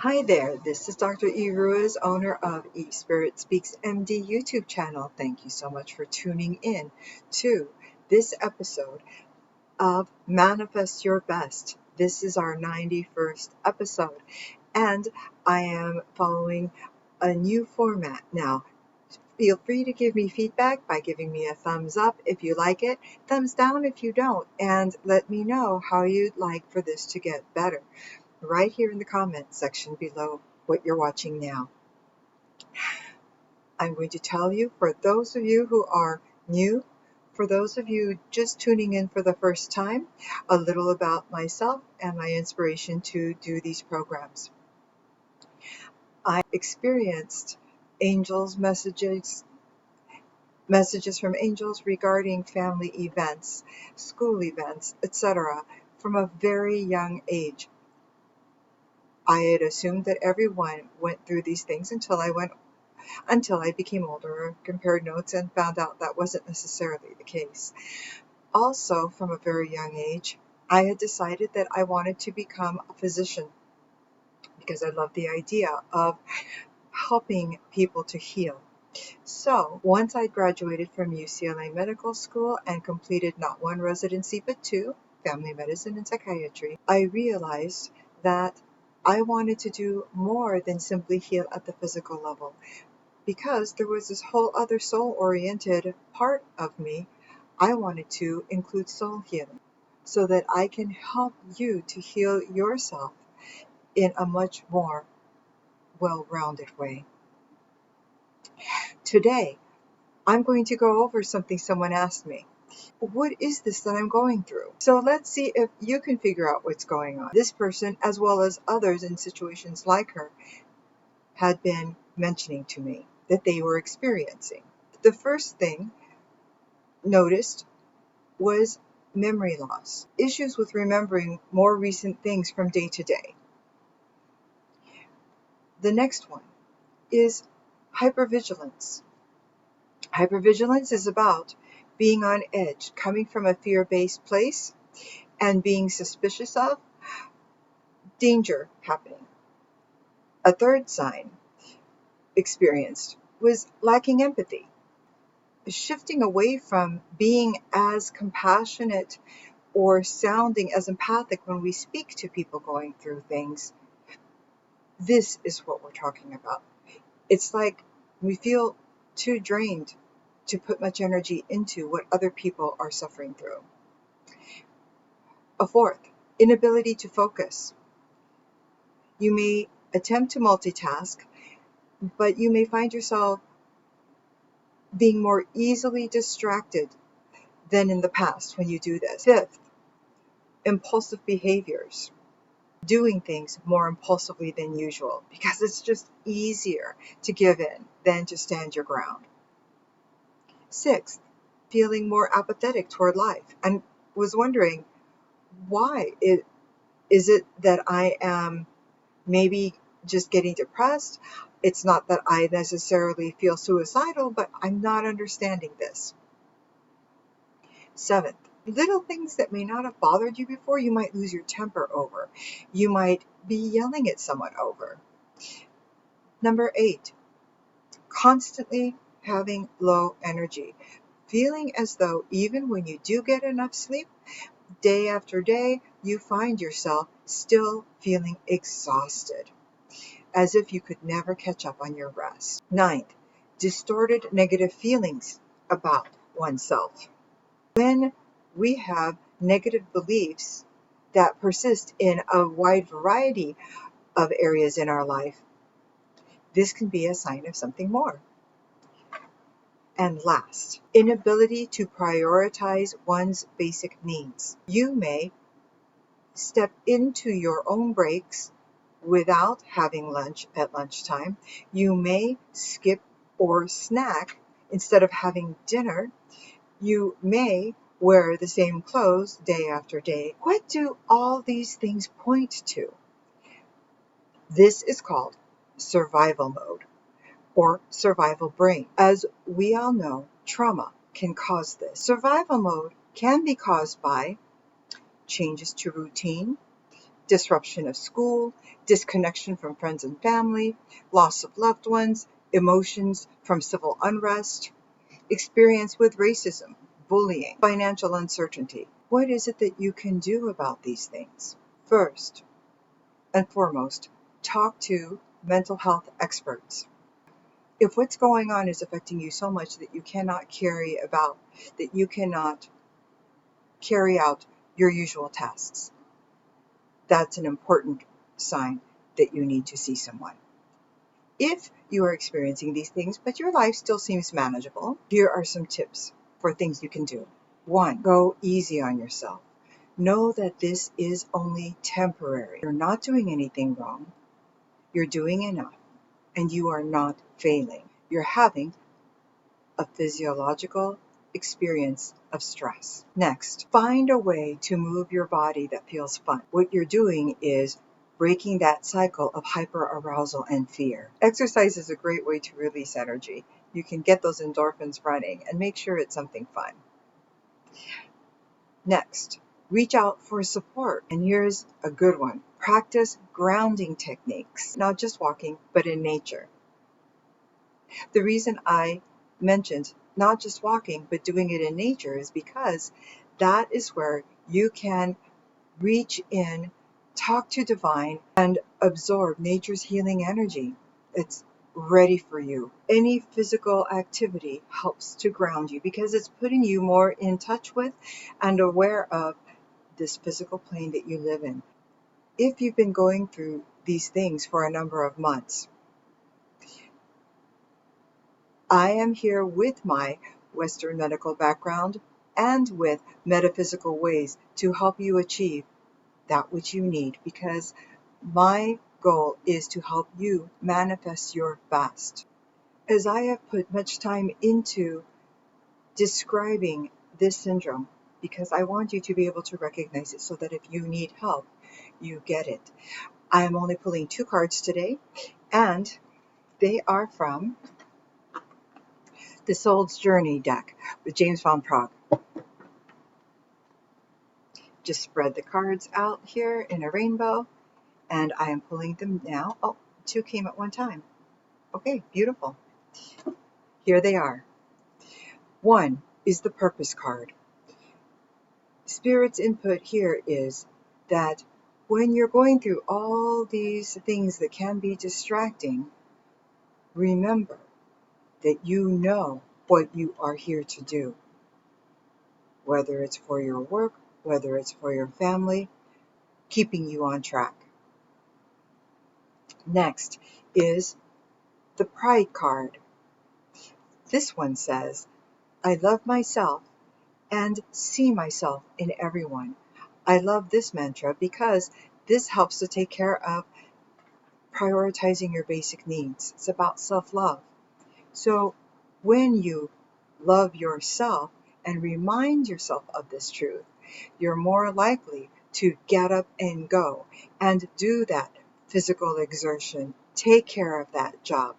Hi there, this is Dr. E. Ruiz, owner of SpiritSpeaks MD YouTube channel. Thank you so much for tuning in to this episode of Manifest Your Best. This is our 91st episode, and I am following a new format now. Feel free to give me feedback by giving me a thumbs up if you like it, thumbs down if you don't, and let me know how you'd like for this to get better right here in the comments section below what you're watching now. I'm going to tell you, for those of you who are new, for those of you just tuning in for the first time, a little about myself and my inspiration to do these programs. I experienced messages from angels regarding family events, school events, etc. from a very young age. I had assumed that everyone went through these things until I became older, compared notes, and found out that wasn't necessarily the case. Also, from a very young age, I had decided that I wanted to become a physician because I love the idea of helping people to heal. So, once I graduated from UCLA Medical School and completed not one residency but two, family medicine and psychiatry, I realized that I wanted to do more than simply heal at the physical level, because there was this whole other soul-oriented part of me. I wanted to include soul healing so that I can help you to heal yourself in a much more well-rounded way. Today, I'm going to go over something someone asked me. What is this that I'm going through? So let's see if you can figure out what's going on. This person, as well as others in situations like her, had been mentioning to me that they were experiencing. The first thing noticed was memory loss, issues with remembering more recent things from day to day. The next one is hypervigilance. Hypervigilance is about being on edge, coming from a fear-based place and being suspicious of danger happening. A third sign experienced was lacking empathy, shifting away from being as compassionate or sounding as empathic when we speak to people going through things. This is what we're talking about. It's like we feel too drained to put much energy into what other people are suffering through. A fourth, inability to focus. You may attempt to multitask, but you may find yourself being more easily distracted than in the past when you do this. Fifth, impulsive behaviors. Doing things more impulsively than usual because it's just easier to give in than to stand your ground. Sixth, feeling more apathetic toward life, and was wondering why. Is it that I am maybe just getting depressed? It's not that I necessarily feel suicidal, but I'm not understanding this. Seventh, little things that may not have bothered you before, you might lose your temper over. You might be yelling at someone over. Number 8, constantly having low energy, feeling as though even when you do get enough sleep, day after day, you find yourself still feeling exhausted, as if you could never catch up on your rest. 9th, distorted negative feelings about oneself. When we have negative beliefs that persist in a wide variety of areas in our life, this can be a sign of something more. And last, inability to prioritize one's basic needs. You may step into your own breaks without having lunch at lunchtime. You may skip or snack instead of having dinner. You may wear the same clothes day after day. What do all these things point to? This is called survival mode or survival brain. As we all know, trauma can cause this. Survival mode can be caused by changes to routine, disruption of school, disconnection from friends and family, loss of loved ones, emotions from civil unrest, experience with racism, bullying, financial uncertainty. What is it that you can do about these things? First and foremost, talk to mental health experts. If what's going on is affecting you so much that you cannot carry out your usual tasks, that's an important sign that you need to see someone. If you are experiencing these things, but your life still seems manageable, here are some tips for things you can do. 1, go easy on yourself. Know that this is only temporary. You're not doing anything wrong. You're doing enough, and you are not failing. You're having a physiological experience of stress. Next, find a way to move your body that feels fun. What you're doing is breaking that cycle of hyperarousal and fear. Exercise is a great way to release energy. You can get those endorphins running and make sure it's something fun. Next, reach out for support. And here's a good one. Practice grounding techniques, not just walking, but in nature. The reason I mentioned not just walking, but doing it in nature is because that is where you can reach in, talk to divine, and absorb nature's healing energy. It's ready for you. Any physical activity helps to ground you because it's putting you more in touch with and aware of this physical plane that you live in. If you've been going through these things for a number of months, I am here with my Western medical background and with metaphysical ways to help you achieve that which you need, because my goal is to help you manifest your best. As I have put much time into describing this syndrome, because I want you to be able to recognize it so that if you need help, you get it. I am only pulling 2 cards today, and they are from the Soul's Journey deck with James Van Praagh. Just spread the cards out here in a rainbow, and I am pulling them now. Oh, 2 came at one time. Okay, beautiful. Here they are. 1 is the Purpose card. Spirit's input here is that when you're going through all these things that can be distracting, remember that you know what you are here to do. Whether it's for your work, whether it's for your family, keeping you on track. Next is the Pride card. This one says, I love myself and see myself in everyone. I love this mantra because this helps to take care of prioritizing your basic needs. It's about self-love. So when you love yourself and remind yourself of this truth, you're more likely to get up and go and do that physical exertion, take care of that job,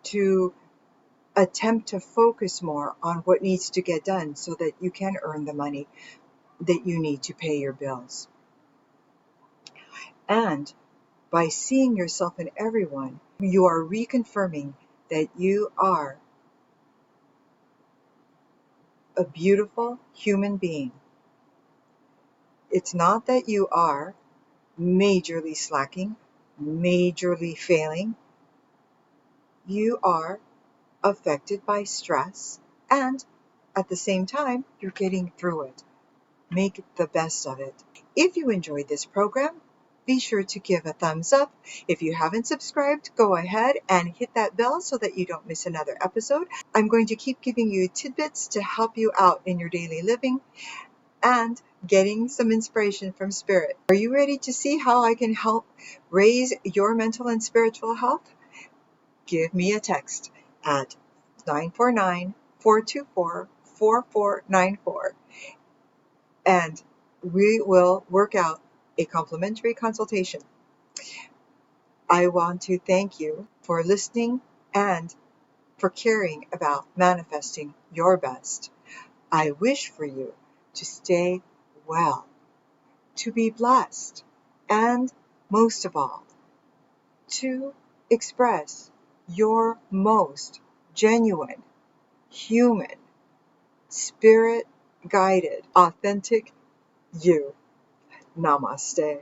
to attempt to focus more on what needs to get done so that you can earn the money that you need to pay your bills. And by seeing yourself in everyone, you are reconfirming that you are a beautiful human being. It's not that you are majorly slacking, majorly failing. You are affected by stress, and at the same time, you're getting through it. Make the best of it. If you enjoyed this program, be sure to give a thumbs up. If you haven't subscribed, go ahead and hit that bell so that you don't miss another episode. I'm going to keep giving you tidbits to help you out in your daily living and getting some inspiration from Spirit. Are you ready to see how I can help raise your mental and spiritual health? Give me a text at 949-424-4494, and we will work out a complimentary consultation. I want to thank you for listening and for caring about manifesting your best. I wish for you to stay well, to be blessed, and most of all, to express your most genuine, human, spirit-guided, authentic you. Namaste.